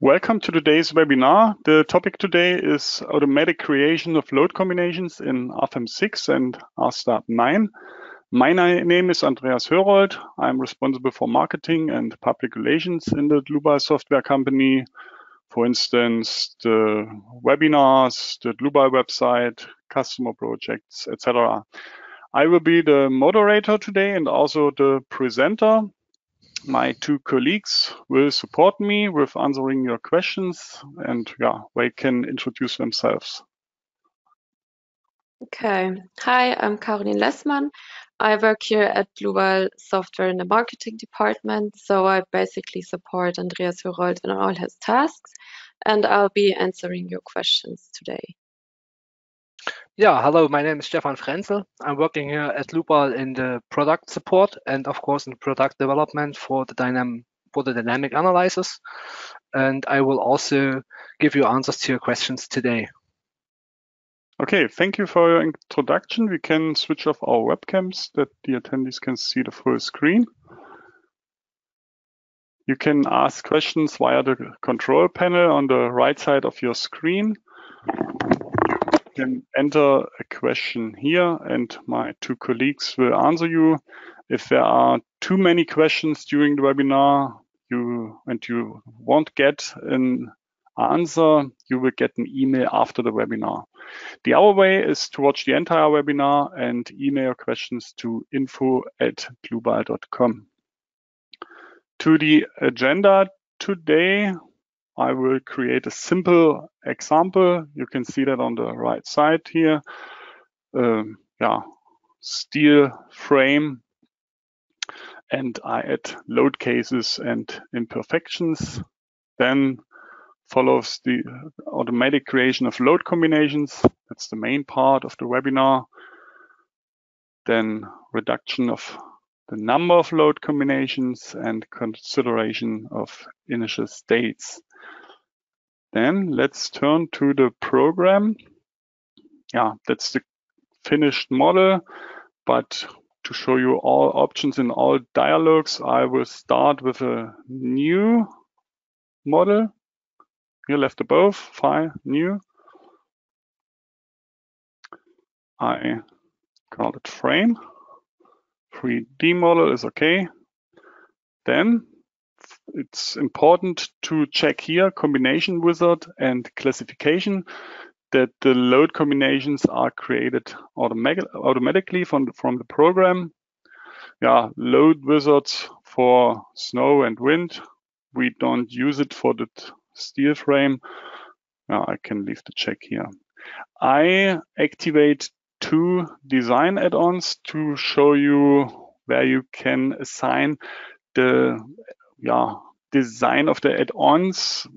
Welcome to today's webinar. The topic today is automatic creation of load combinations in RFEM 6 and RSTAB 9. My name is Andreas Hörold. I'm responsible for marketing and public relations in the Dlubal Software company. For instance, the webinars, the Dlubal website, customer projects, etc. I will be the moderator today and also the presenter. My two colleagues will support me with answering your questions, and they can introduce themselves. Okay. Hi, I'm Caroline Lessmann. I work here at Dlubal Software in the marketing department, so I basically support Andreas Hörold in all his tasks, and I'll be answering your questions today. Yeah, hello, my name is Stefan Frenzel. I'm working here at Dlubal in the product support and of course in product development for the dynamic analysis. And I will also give you answers to your questions today. Okay, thank you for your introduction. We can switch off our webcams that the attendees can see the full screen. You can ask questions via the control panel on the right side of your screen. You can enter a question here and my two colleagues will answer you. If there are too many questions during the webinar and you won't get an answer, you will get an email after the webinar. The other way is to watch the entire webinar and email your questions to info@dlubal.com. To the agenda today, I will create a simple example. You can see that on the right side here. Steel frame, and I add load cases and imperfections. Then follows the automatic creation of load combinations. That's the main part of the webinar. Then reduction of the number of load combinations and consideration of initial states. Then let's turn to the program. That's the finished model, but to show you all options in all dialogues, I will start with a new model. Here left above, File, New. I call it Frame. 3D model is okay. Then it's important to check here combination wizard and classification, that the load combinations are created automatically from the program. Load wizards for snow and wind. We don't use it for the steel frame. I can leave the check here. I activate two design add-ons to show you where you can assign the design of the add-ons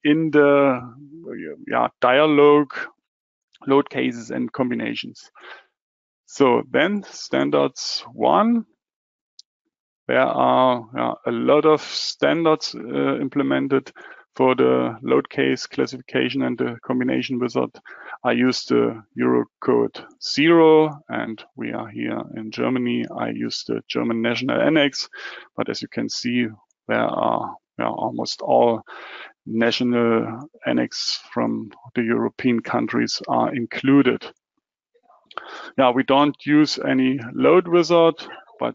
in the dialogue, load cases and combinations. So then standards 1, there are a lot of standards implemented for the load case classification and the combination wizard. I use the Eurocode 0, and we are here in Germany. I use the German National Annex, but as you can see, there are almost all national annex from the European countries are included. We don't use any load wizard, but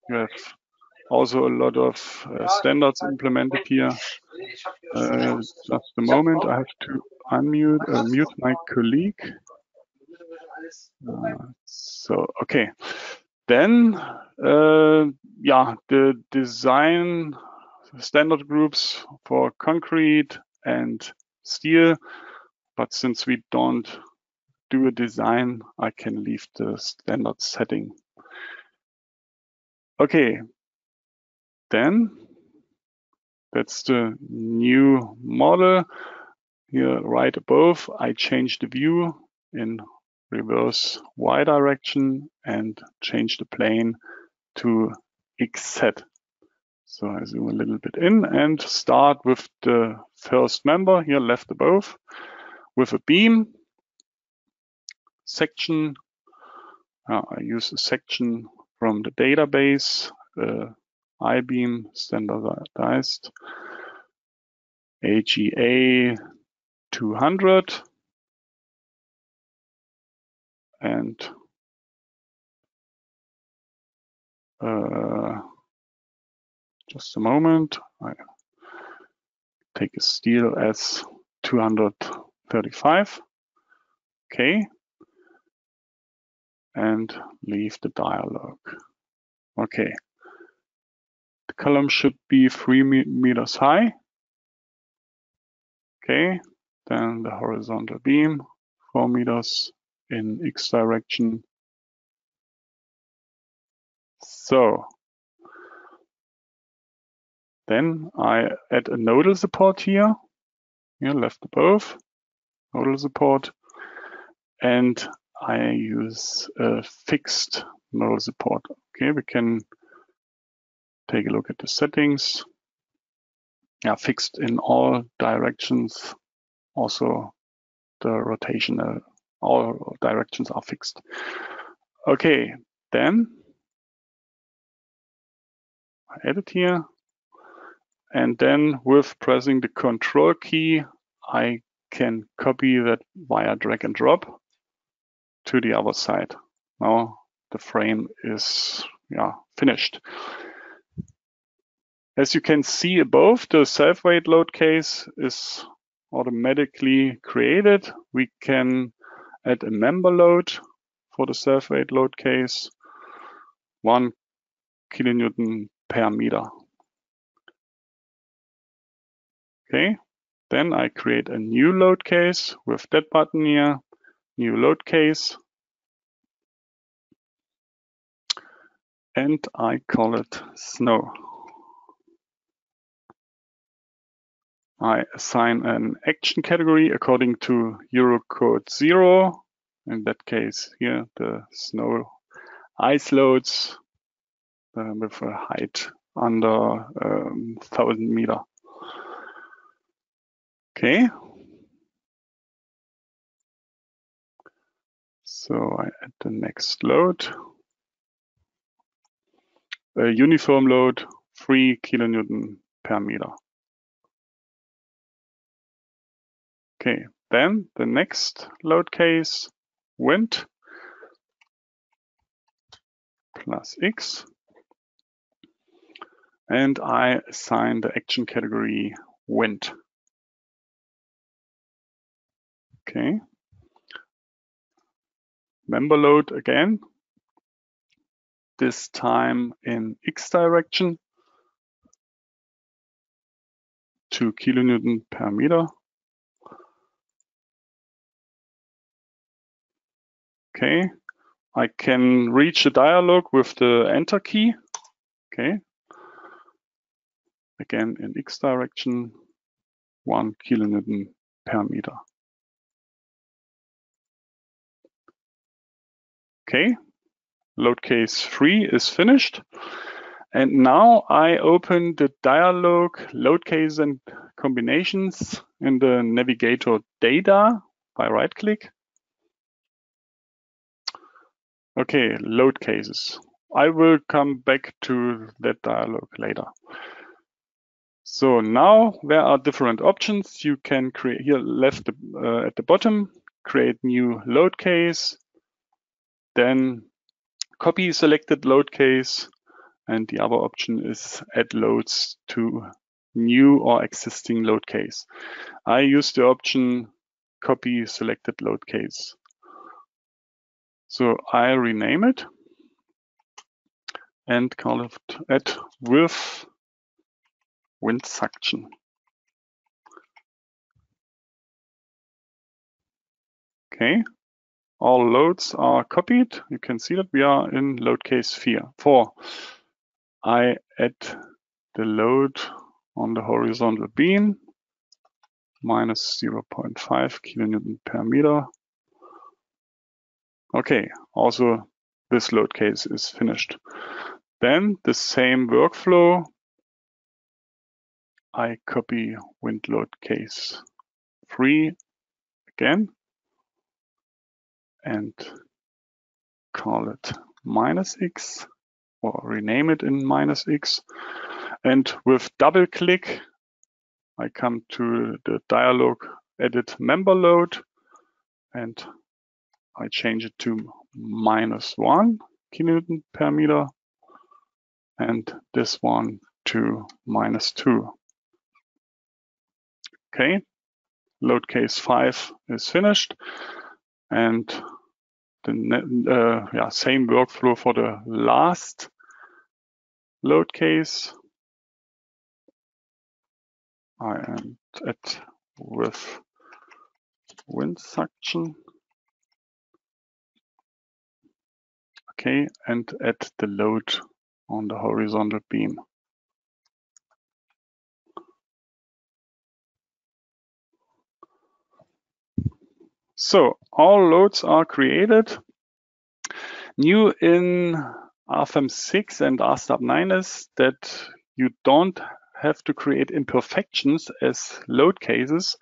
you have also a lot of standards implemented here. Just a moment, I have to mute my colleague. Okay. Then, the design standard groups for concrete and steel, but since we don't do a design, I can leave the standard setting. Okay. Then that's the new model. Here right above, I change the view in reverse Y direction and change the plane to XZ. So I zoom a little bit in and start with the first member here left above with a beam section. I use a section from the database, I-beam standardized. AGA 200 and just a moment, I take a steel as 235, okay, and leave the dialog. Okay, the column should be 3 meters high. Okay, then the horizontal beam 4 meters in X direction. So then I add a nodal support here left above, nodal support, and I use a fixed nodal support. Okay, we can take a look at the settings. Yeah, fixed in all directions. Also the rotational, all directions are fixed. Okay, then I add it here. And then with pressing the Control key, I can copy that via drag and drop to the other side. Now the frame is finished. As you can see above, the self-weight load case is automatically created. We can add a member load for the self-weight load case, 1 kilonewton per meter. Okay, then I create a new load case with that button here, new load case, and I call it snow. I assign an action category according to Eurocode 0. In that case here, the snow ice loads with a height under 1000 meter. Okay. So I add the next load. A uniform load, 3 kilonewton per meter. Okay, then the next load case, wind plus X. And I assign the action category wind. Okay. Member load again, this time in X direction, 2 kilonewton per meter. Okay, I can reach the dialog with the enter key. Okay, again in X direction, 1 kilonewton per meter. Okay, load case 3 is finished. And now I open the dialog load case and combinations in the navigator data by right click. Okay, load cases. I will come back to that dialog later. So now there are different options. You can create here left at the bottom, create new load case, then copy selected load case, and the other option is add loads to new or existing load case. I use the option copy selected load case. So I rename it and call it add with wind suction. Okay, all loads are copied. You can see that we are in load case 4. I add the load on the horizontal beam, minus 0.5 kilonewton per meter. Okay, also this load case is finished. Then the same workflow, I copy wind load case 3 again and call it minus X or rename it in minus X. And with double click, I come to the dialog edit member load and I change it to -1 kilonewton per meter and this one to -2. Okay, load case 5 is finished and the same workflow for the last load case. I am at with wind suction. Okay, and add the load on the horizontal beam. So all loads are created. New in RFEM 6 and RSTAB 9 is that you don't have to create imperfections as load cases.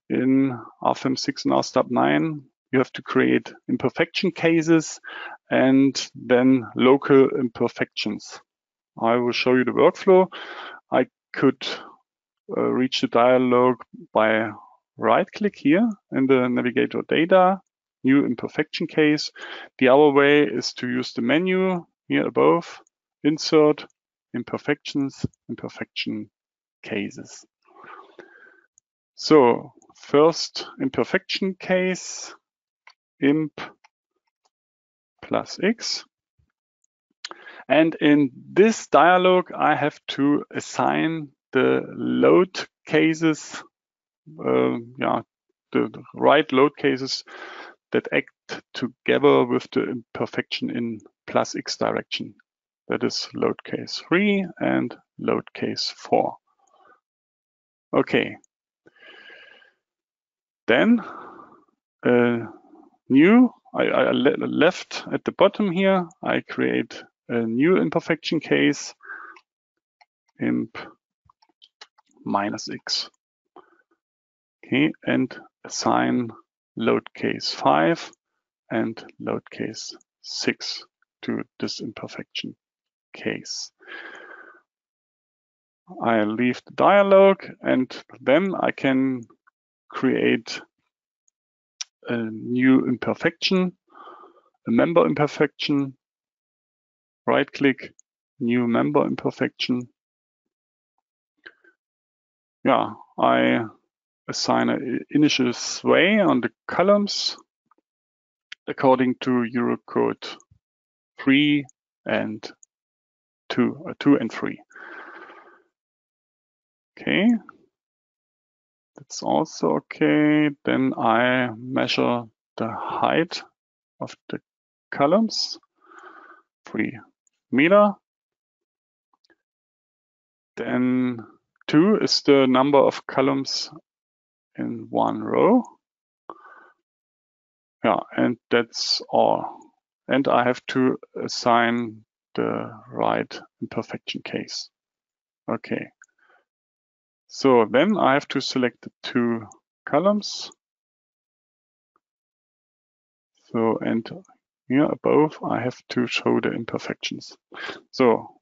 In RFEM 6 and RSTAB 9, you have to create imperfection cases and then local imperfections. I will show you the workflow. I could reach the dialog by right-click here in the navigator data, new imperfection case. The other way is to use the menu here above, insert, imperfections, imperfection cases. So first imperfection case, imp plus x. And in this dialog, I have to assign the load cases, the right load cases that act together with the imperfection in plus x direction. That is load case 3 and load case 4. Okay. Then new, I left at the bottom here, I create a new imperfection case, imp -x. Okay, and assign load case 5 and load case 6 to this imperfection case. I leave the dialog and then I can create a new imperfection, a member imperfection, right click, new member imperfection. Yeah, I assign an initial sway on the columns according to Eurocode 3 and 2 and 3. Okay, that's also okay. Then I measure the height of the columns, 3 meter. Then 2 is the number of columns in one row. Yeah, and that's all. And I have to assign the right imperfection case. Okay. So then I have to select the 2 columns. So, and here above, I have to show the imperfections. So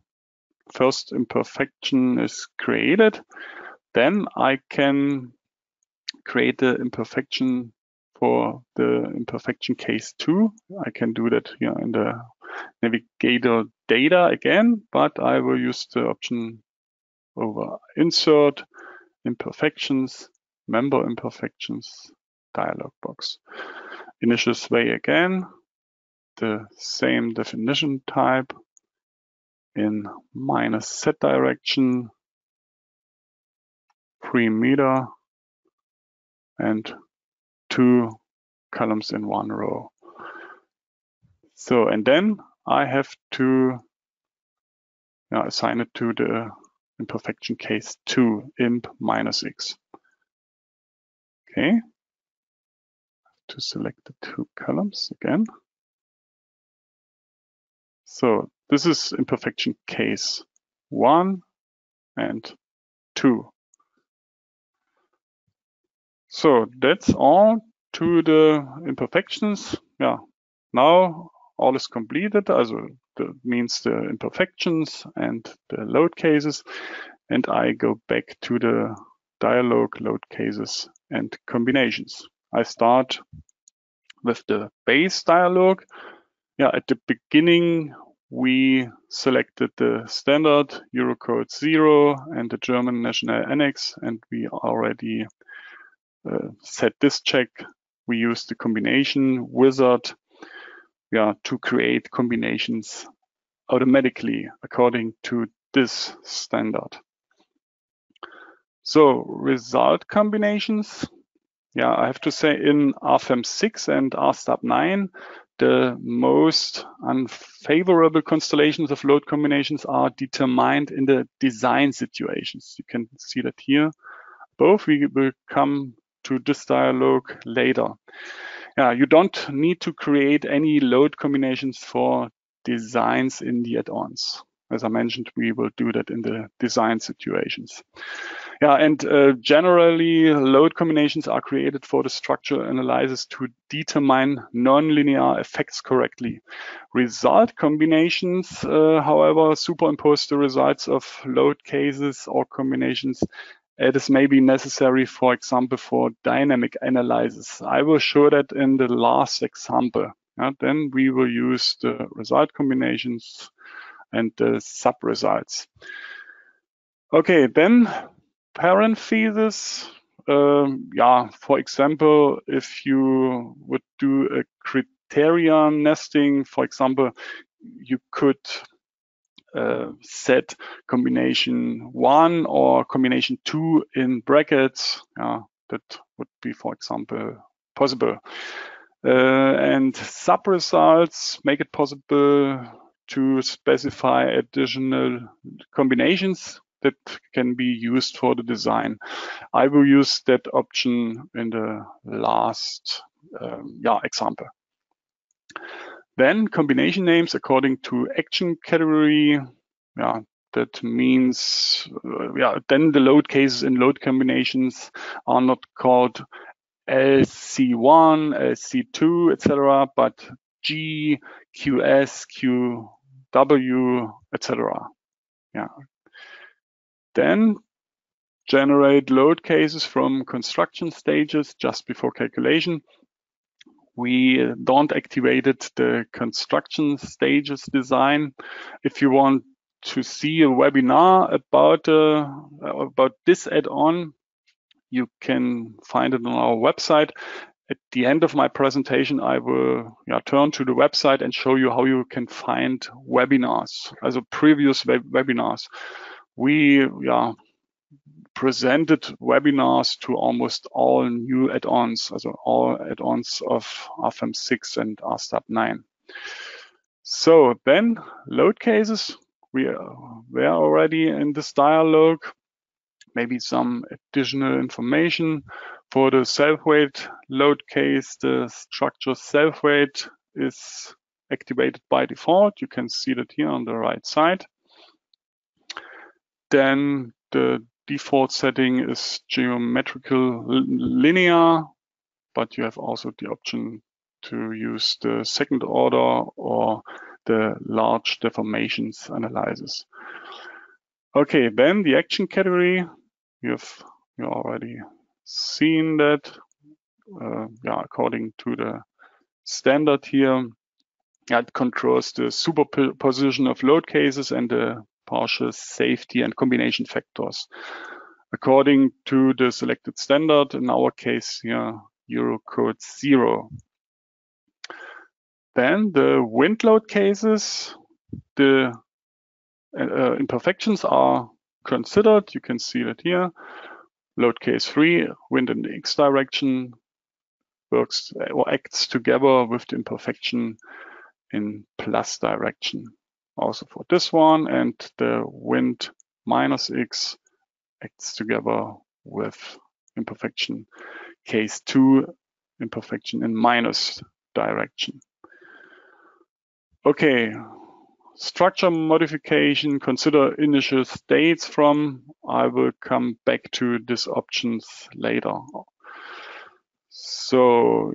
first imperfection is created. Then I can create the imperfection for the imperfection case 2. I can do that here in the navigator data again, but I will use the option over insert, imperfections, member imperfections, dialog box. Initial sway again, the same definition type in -z direction, 3 meter, and 2 columns in one row. So, and then I have to assign it to the imperfection case 2, imp -x. Okay, to select the 2 columns again. So this is imperfection case 1 and 2. So that's all to the imperfections. Yeah, now all is completed. Also that means the imperfections and the load cases. And I go back to the dialog, load cases, and combinations. I start with the base dialog. Yeah, at the beginning, we selected the standard Eurocode 0 and the German national annex, and we already set this check. We use the combination wizard to create combinations automatically according to this standard. So result combinations. Yeah, I have to say in RFEM 6 and RSTAB 9, the most unfavorable constellations of load combinations are determined in the design situations. You can see that here. Both we will come to this dialog later. Yeah, you don't need to create any load combinations for designs in the add-ons. As I mentioned, we will do that in the design situations. Yeah, and generally, load combinations are created for the structural analysis to determine nonlinear effects correctly. Result combinations, however, superimpose the results of load cases or combinations. It is maybe necessary, for example, for dynamic analysis. I will show that in the last example. Then we will use the result combinations and the sub-results. Okay, then parentheses. For example, if you would do a criterion nesting, for example, you could set combination 1 or combination 2 in brackets. That would be, for example, possible. And sub-results make it possible to specify additional combinations that can be used for the design. I will use that option in the last example. Then combination names according to action category. That means then the load cases and load combinations are not called LC1, LC2, etc., but G, QS, QW, etc. Then generate load cases from construction stages just before calculation. We don't activate the construction stages design. If you want to see a webinar about this add-on, you can find it on our website. At the end of my presentation, I will turn to the website and show you how you can find webinars, also previous webinars. We presented webinars to almost all new add-ons, also all add-ons of RFEM 6 and RSTAB 9. So then load cases, we were already in this dialog. Maybe some additional information. For the self-weight load case, the structure self-weight is activated by default. You can see that here on the right side. Then the default setting is geometrical linear, but you have also the option to use the second order or the large deformations analysis. Okay, then the action category. You already seen that. According to the standard here, it controls the superposition of load cases and the partial safety and combination factors. According to the selected standard, in our case here, Eurocode 0. Then the wind load cases, the imperfections are considered. You can see that here. Load case 3, wind in the X direction, works or acts together with the imperfection in plus direction. Also for this one, and the wind minus X acts together with imperfection case 2, imperfection in minus direction. Okay, structure modification, consider initial states from. I will come back to these options later. So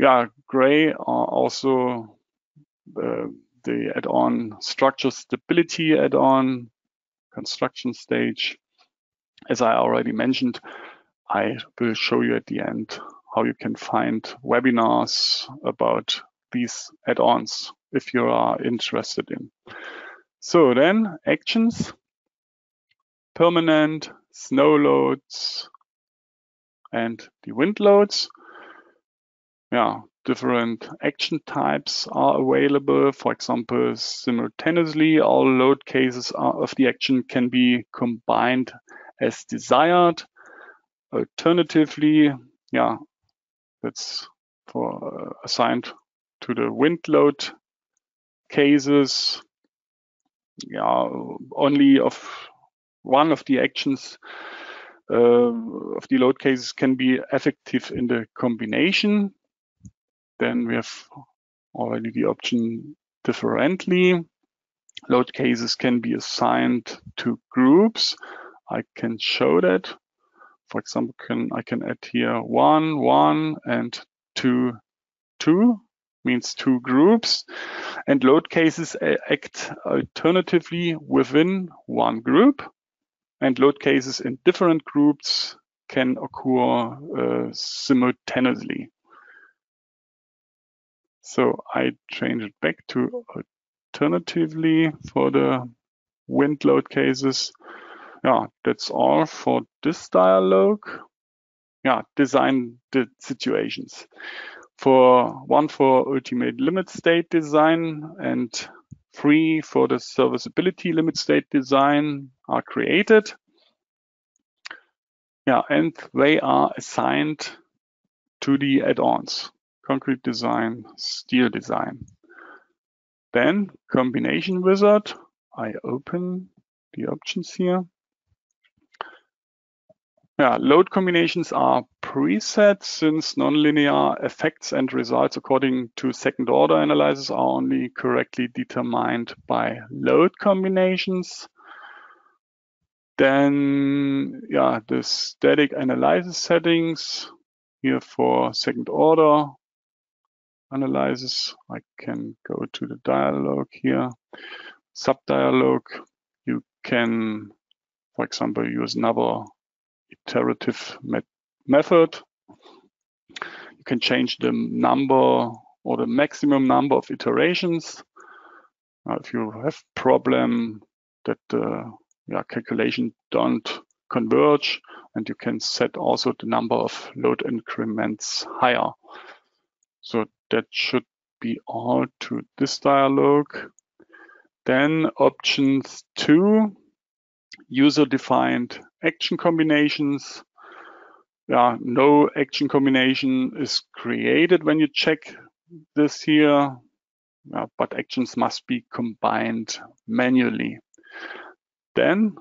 gray are also the add-on structure stability add-on construction stage. As I already mentioned, I will show you at the end how you can find webinars about these add-ons if you are interested in. So then actions, permanent, snow loads, and the wind loads. Yeah, different action types are available. For example, simultaneously, all load cases of the action can be combined as desired. Alternatively, yeah, that's for assigned to the wind load cases. Yeah, only of one of the actions of the load cases can be effective in the combination. Then we have already the option differently. Load cases can be assigned to groups. I can show that. For example, I can add here 1, 1, and 2, 2, means 2 groups. And load cases act alternatively within one group. And load cases in different groups can occur simultaneously. So I change it back to alternatively for the wind load cases. Yeah, that's all for this dialog. Yeah, design the situations. One for ultimate limit state design and 3 for the serviceability limit state design are created. Yeah, and they are assigned to the add-ons, concrete design, steel design. Then combination wizard, I open the options here. Yeah, load combinations are preset since nonlinear effects and results according to second order analysis are only correctly determined by load combinations. Then, yeah, the static analysis settings here for second order analysis. I can go to the dialog here, sub-dialog. You can, for example, use another iterative method. You can change the number or the maximum number of iterations. If you have problem that calculation don't converge, and you can set also the number of load increments higher. So that should be all to this dialog. Then options 2, user-defined action combinations. Yeah, no action combination is created when you check this here, but actions must be combined manually. Then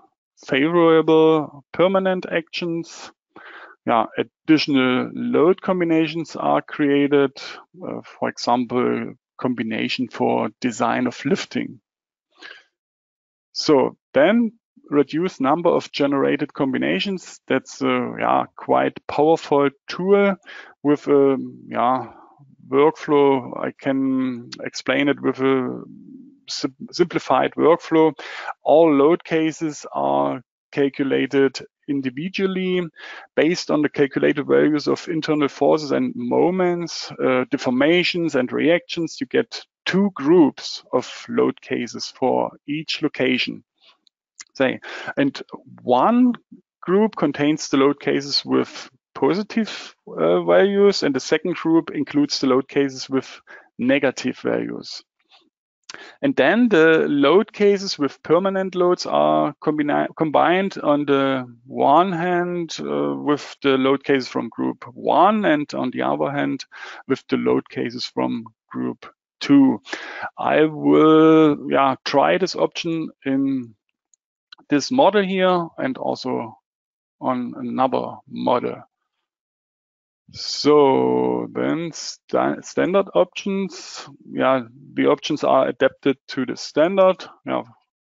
favorable permanent actions. Yeah, additional load combinations are created. For example, combination for design of lifting. So then reduce number of generated combinations. That's a quite powerful tool with a workflow. I can explain it with a simplified workflow. All load cases are calculated individually based on the calculated values of internal forces and moments, deformations and reactions. You get 2 groups of load cases for each location. And one group contains the load cases with positive values, and the second group includes the load cases with negative values. And then the load cases with permanent loads are combined on the one hand with the load cases from group 1, and on the other hand with the load cases from group 2. I will try this option in this model here and also on another model. So then standard options. Yeah, the options are adapted to the standard. Yeah,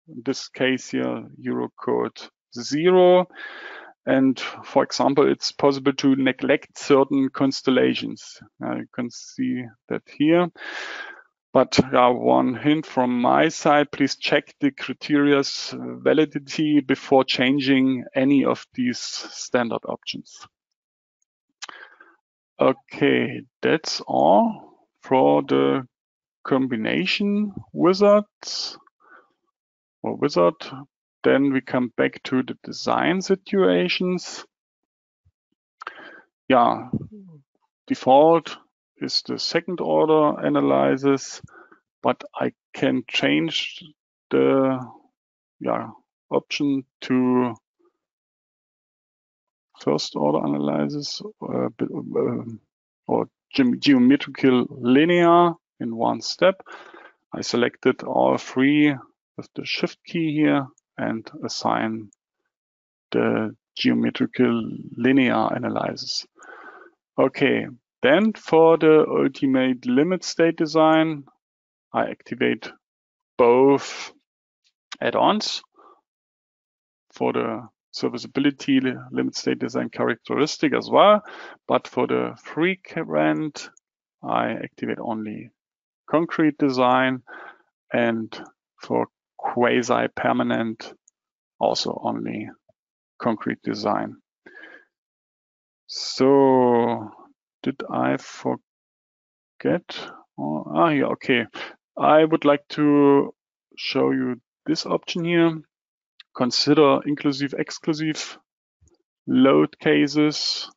in this case here, Eurocode 0. And for example, it's possible to neglect certain constellations. You can see that here. But one hint from my side, please check the criteria's validity before changing any of these standard options. Okay, that's all for the combination wizards or wizard. Then we come back to the design situations. Yeah, default is the second order analysis, but I can change the option to first order analysis or geometrical linear in one step. I selected all three with the shift key here and assign the geometrical linear analysis. Okay, then for the ultimate limit state design, I activate both add-ons for the serviceability limit state design characteristic as well. But for the frequent, I activate only concrete design, and for quasi-permanent, also only concrete design. So did I forget? Oh, yeah, okay. I would like to show you this option here. Consider inclusive, exclusive load cases.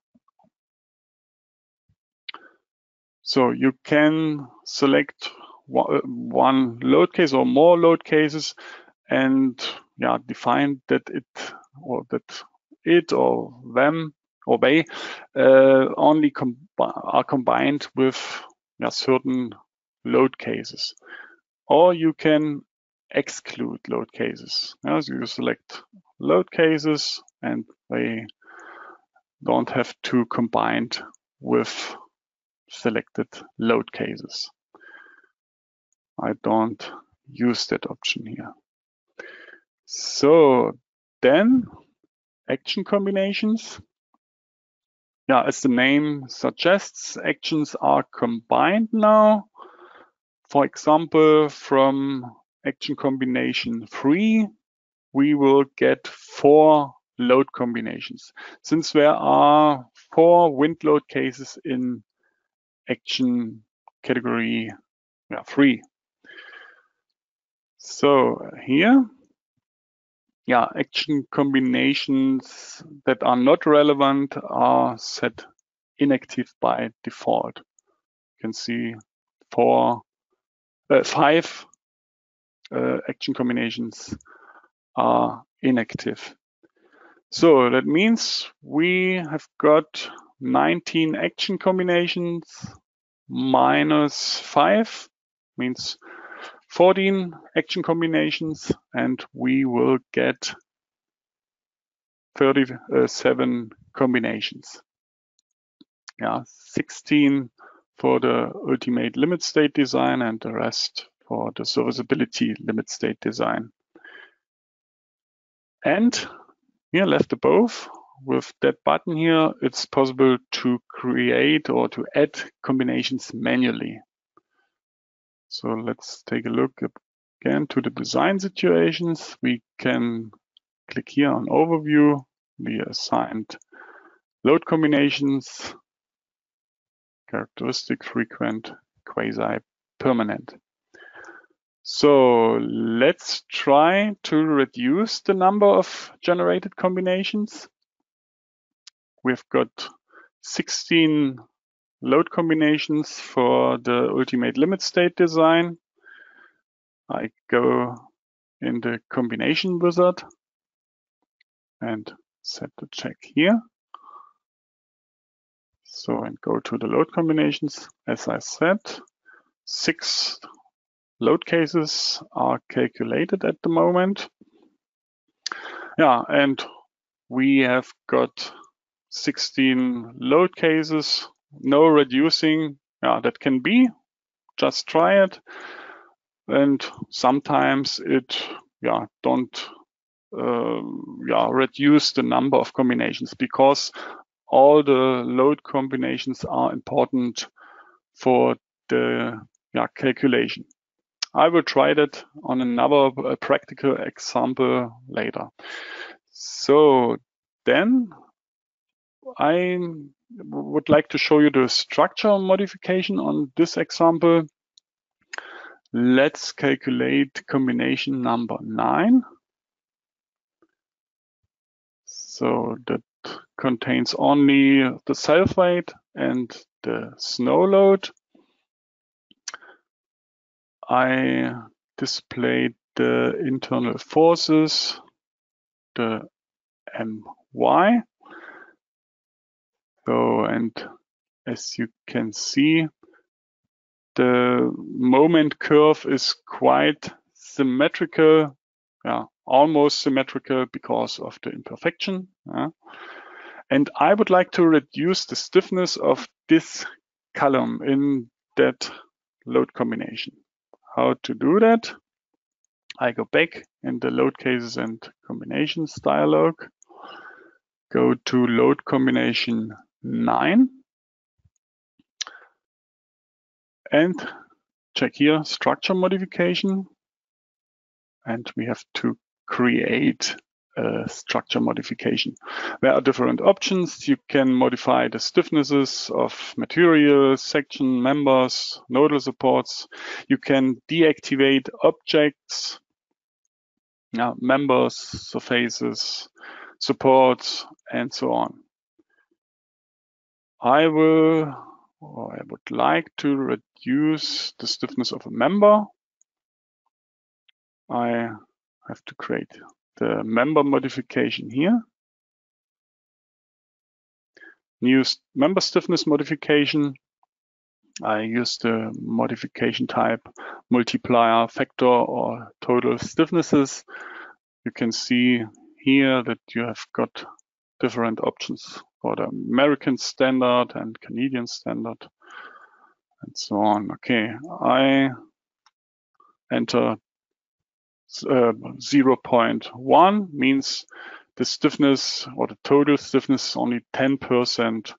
So you can select one load case or more load cases and define that it or them or they only are combined with certain load cases. Or you can exclude load cases. So you select load cases and they don't have to combine with selected load cases. I don't use that option here. So then action combinations. As the name suggests, actions are combined now. For example, from action combination 3, we will get 4 load combinations, since there are 4 wind load cases in action category 3. So here, action combinations that are not relevant are set inactive by default. You can see 5 action combinations are inactive. So that means we have got 19 action combinations minus 5 means 14 action combinations, and we will get 37 combinations. 16 for the ultimate limit state design and the rest for the serviceability limit state design. And here left above with that button here, it's possible to create or to add combinations manually. So let's take a look again to the design situations. We can click here on overview, the assigned load combinations, characteristic, frequent, quasi, permanent. So let's try to reduce the number of generated combinations. We've got 16 load combinations for the ultimate limit state design. I go in the combination wizard and set the check here. So, and go to the load combinations. As I said, 6 load cases are calculated at the moment. And we have got 16 load cases, no reducing. That can be, just try it. And sometimes it don't reduce the number of combinations, because all the load combinations are important for the calculation. I will try that on another practical example later. So then I would like to show you the structure modification on this example. Let's calculate combination number 9. So that contains only the self-weight and the snow load. I displayed the internal forces, the My. So, and as you can see, the moment curve is quite symmetrical, almost symmetrical because of the imperfection. And I would like to reduce the stiffness of this column in that load combination. How to do that? I go back in the load cases and combinations dialog, go to load combination 9, and check here structure modification. And we have to create a structure modification. There are different options. You can modify the stiffnesses of materials, section, members, nodal supports. You can deactivate objects, members, surfaces, supports, and so on. I would like to reduce the stiffness of a member. I have to create the member modification here. New member stiffness modification. I use the modification type multiplier, factor, or total stiffnesses. You can see here that you have got different options for the American standard and Canadian standard and so on. Okay, I enter 0.1 means the stiffness or the total stiffness is only 10%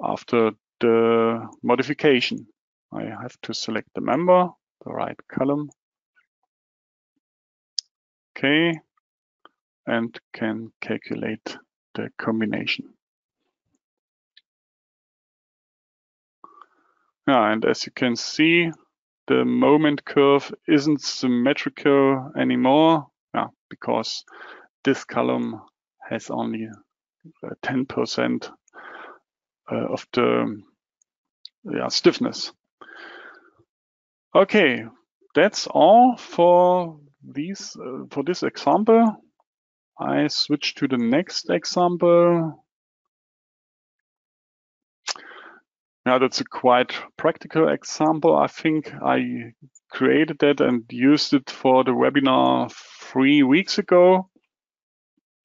after the modification. I have to select the member, the right column. Okay, and can calculate the combination. And as you can see, the moment curve isn't symmetrical anymore, because this column has only 10% of the stiffness. Okay, that's all for this example. I switch to the next example. Now that's a quite practical example. I think I created that and used it for the webinar 3 weeks ago.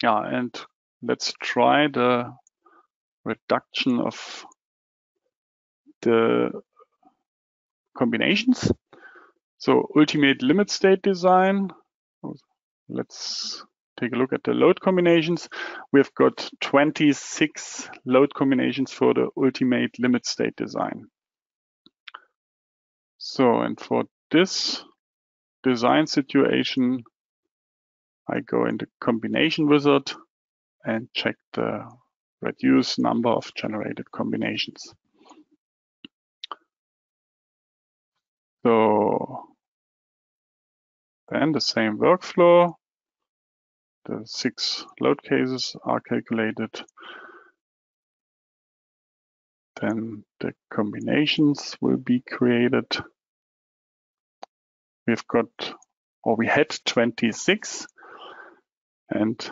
And let's try the reduction of the combinations. So ultimate limit state design. Let's take a look at the load combinations. We've got 26 load combinations for the ultimate limit state design. So, and for this design situation, I go in the combination wizard and check the reduce number of generated combinations. So then the same workflow. The 6 load cases are calculated. Then the combinations will be created. We've got, or we had 26. And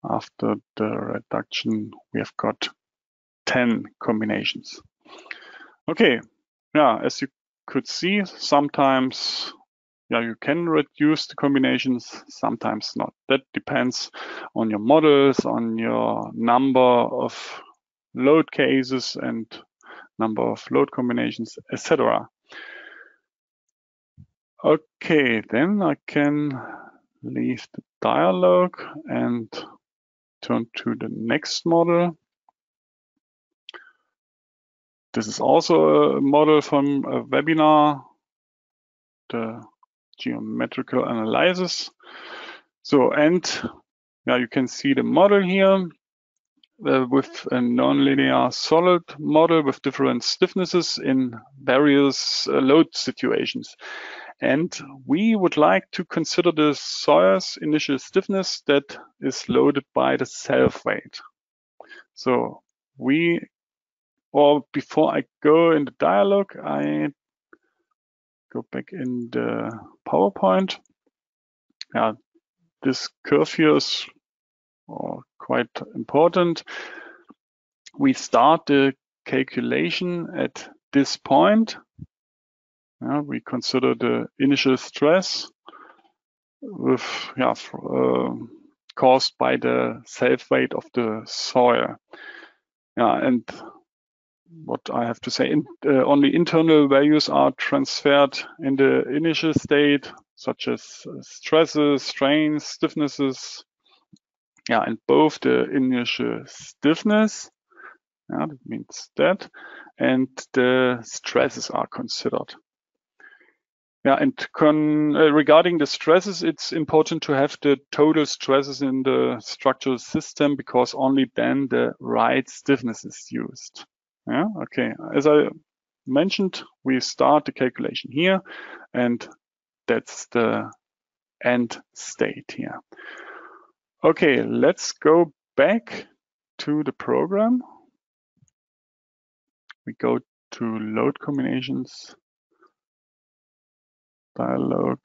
after the reduction, we have got 10 combinations. Okay, as you could see, sometimes you can reduce the combinations, sometimes not. That depends on your models, on your number of load cases and number of load combinations, etc. Okay, then I can leave the dialog and turn to the next model. This is also a model from a webinar, the geometrical analysis. So, and you can see the model here. with a nonlinear solid model with different stiffnesses in various load situations. And we would like to consider the soil's initial stiffness that is loaded by the self-weight. So before I go in the dialog, I go back in the PowerPoint. Yeah, this curve here is quite important. We start the calculation at this point. We consider the initial stress with caused by the self-weight of the soil. And what I have to say, only internal values are transferred in the initial state, such as stresses, strains, stiffnesses. And both the initial stiffness, that means that, and the stresses are considered. And regarding the stresses, it's important to have the total stresses in the structural system, because only then the right stiffness is used. Okay, as I mentioned, we start the calculation here, and that's the end state here. Okay, let's go back to the program. We go to load combinations, dialog.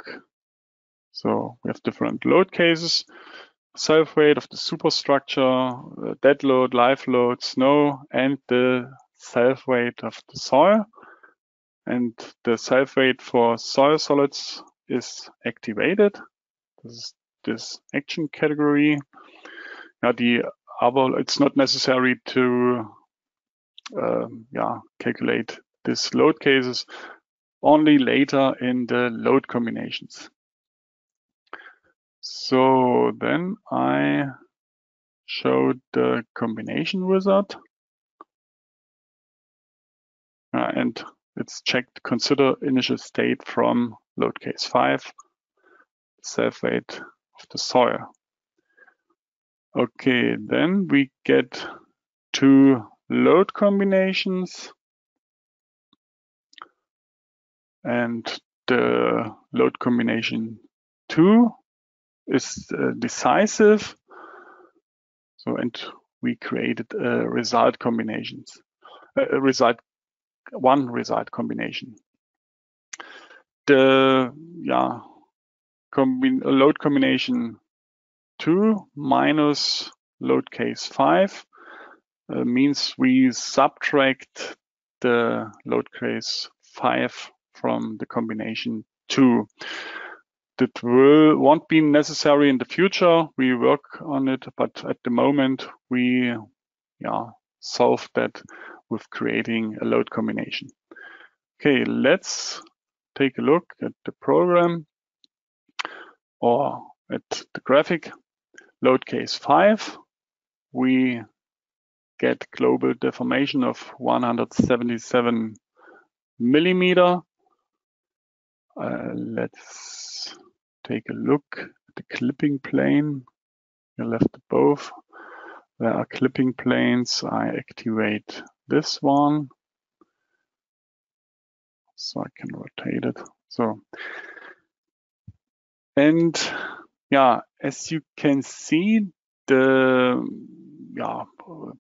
So we have different load cases, self-weight of the superstructure, dead load, live load, snow, and the self-weight of the soil. And the self-weight for soil solids is activated. This is this action category. Now it's not necessary to calculate these load cases, only later in the load combinations. So then I showed the combination wizard, and it's checked consider initial state from load case 5, self-weight of the soil. Okay, then we get 2 load combinations, and the load combination 2 is decisive. So, and we created result combinations, one result combination. The load combination 2 minus load case 5 means we subtract the load case 5 from the combination 2. That won't be necessary in the future. We work on it, but at the moment we solve that with creating a load combination. Okay, let's take a look at the program or at the graphic. Load case 5, we get global deformation of 177 millimeter. Let's take a look at the clipping plane. You left both. There are clipping planes. I activate this one so I can rotate it. So, and as you can see, the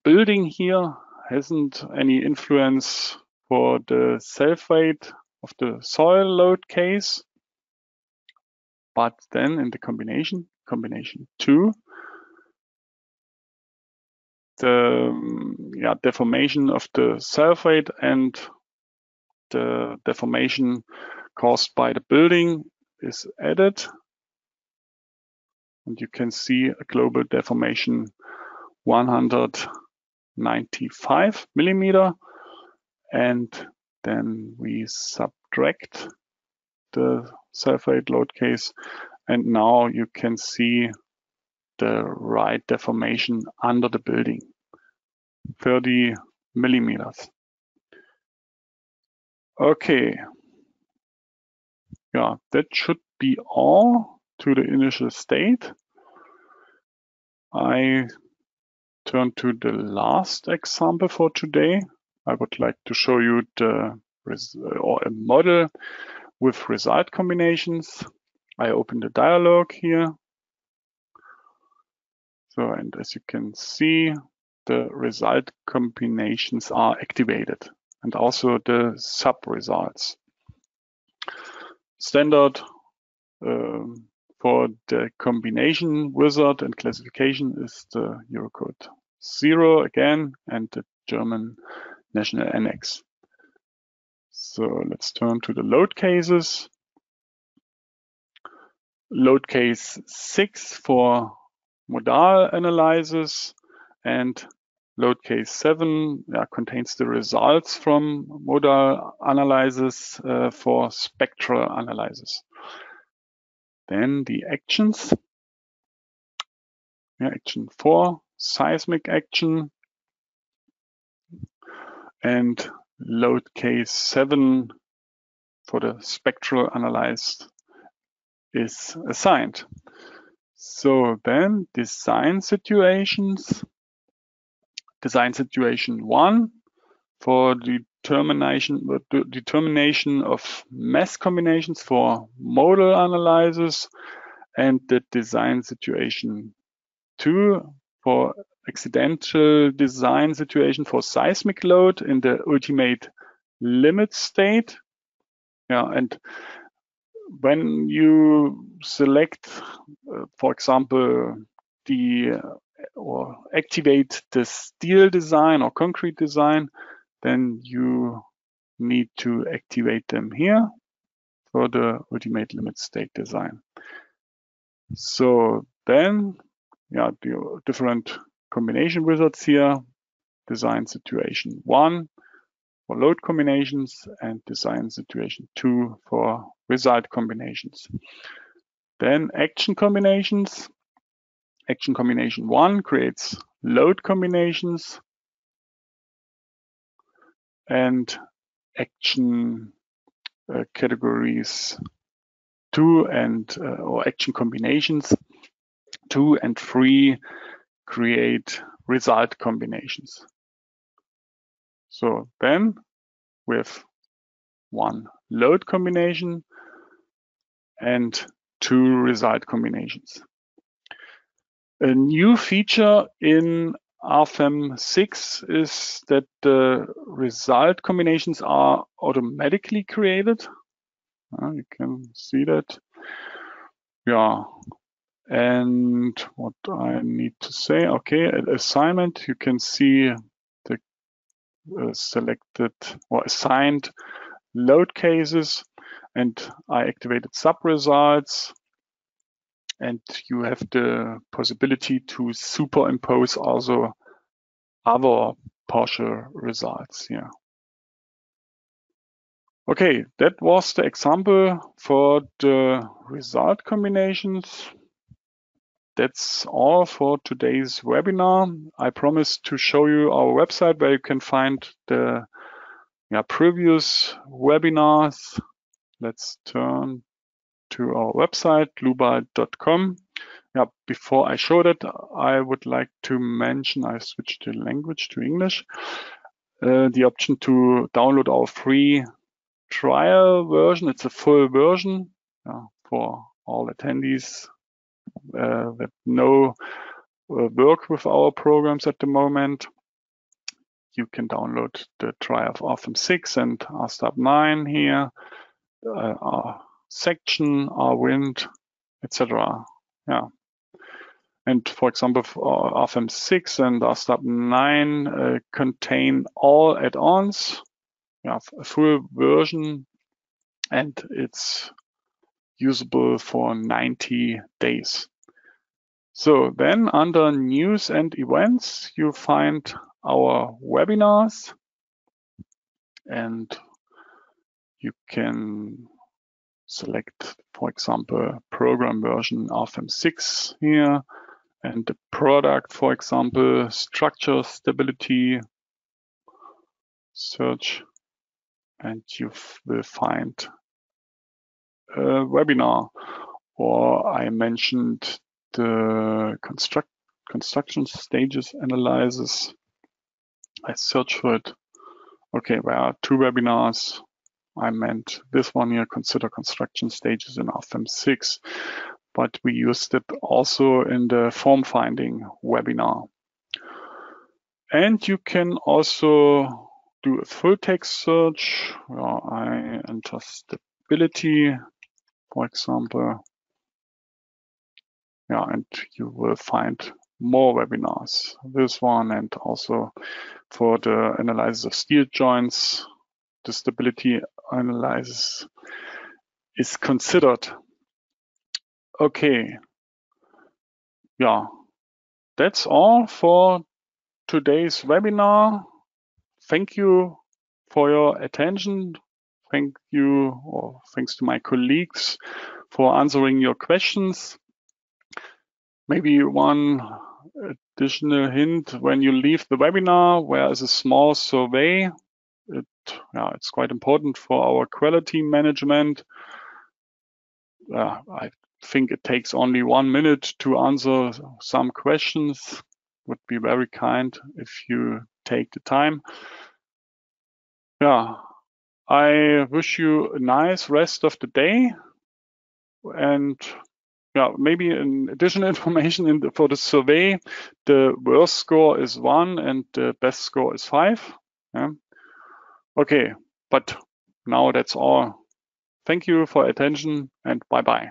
building here hasn't any influence for the self-weight of the soil load case, but then in the combination 2, the deformation of the self-weight and the deformation caused by the building is added, and you can see a global deformation 195 millimeter, and then we subtract the self-weight load case, and now you can see the right deformation under the building, 30 millimeters. Okay, that should be all to the initial state. I turn to the last example for today. I would like to show you a model with result combinations. I open the dialog here. So, and as you can see, the result combinations are activated, and also the sub-results. Standard for the combination wizard and classification is the Eurocode 0 again, and the German National Annex. So let's turn to the load cases. Load case 6 for modal analysis, and load case 7 contains the results from modal analysis for spectral analysis. Then the actions. Action 4, seismic action, and load case 7 for the spectral analyzed is assigned. So then design situations. Design situation 1 for determination of mass combinations for modal analysis, and the design situation 2 for accidental design situation for seismic load in the ultimate limit state. And when you select, for example, or activate the steel design or concrete design, then you need to activate them here for the ultimate limit state design. So then, the different combination wizards here, design situation 1 for load combinations, and design situation 2 for result combinations. Then action combinations. Action combination 1 creates load combinations, and action categories 2 and or action combinations 2 and 3 create result combinations. So then we have 1 load combination and 2 result combinations. A new feature in RFEM 6 is that the result combinations are automatically created. You can see that. And what I need to say, at assignment, you can see the selected or assigned load cases, and I activated sub-results, and you have the possibility to superimpose also other partial results here. Okay, that was the example for the result combinations. That's all for today's webinar. I promised to show you our website where you can find the previous webinars. Let's turn to our website, dlubal.com. Before I show that, I would like to mention, I switched the language to English, the option to download our free trial version. It's a full version for all attendees that know work with our programs at the moment. You can download the trial of RFEM 6 and RSTAB 9 here, our section, our wind, etc. And for example, RFEM 6 and RSTAB 9 contain all add-ons, a full version, and it's usable for 90 days. So then under news and events, you find our webinars, and you can select, for example, program version RFEM 6 here, and the product, for example, structure stability, search, and you will find a webinar. Or I mentioned the construction stages analysis. I search for it. Okay, there are 2 webinars. I meant this one here, consider construction stages in RFEM 6, but we used it also in the form finding webinar. And you can also do a full text search where I enter stability, for example. Yeah, and you will find more webinars. This one, and also for the analysis of steel joints, the stability analysis is considered. Okay. Yeah, that's all for today's webinar. Thank you for your attention. Thank you, or thanks to my colleagues for answering your questions. Maybe one additional hint: when you leave the webinar, there is a small survey. It's quite important for our quality management. I think it takes only 1 minute to answer some questions. Would be very kind if you take the time. Yeah, I wish you a nice rest of the day, and yeah, maybe an additional information for the survey: the worst score is 1 and the best score is 5. Yeah. Okay, but now that's all. Thank you for attention, and bye bye.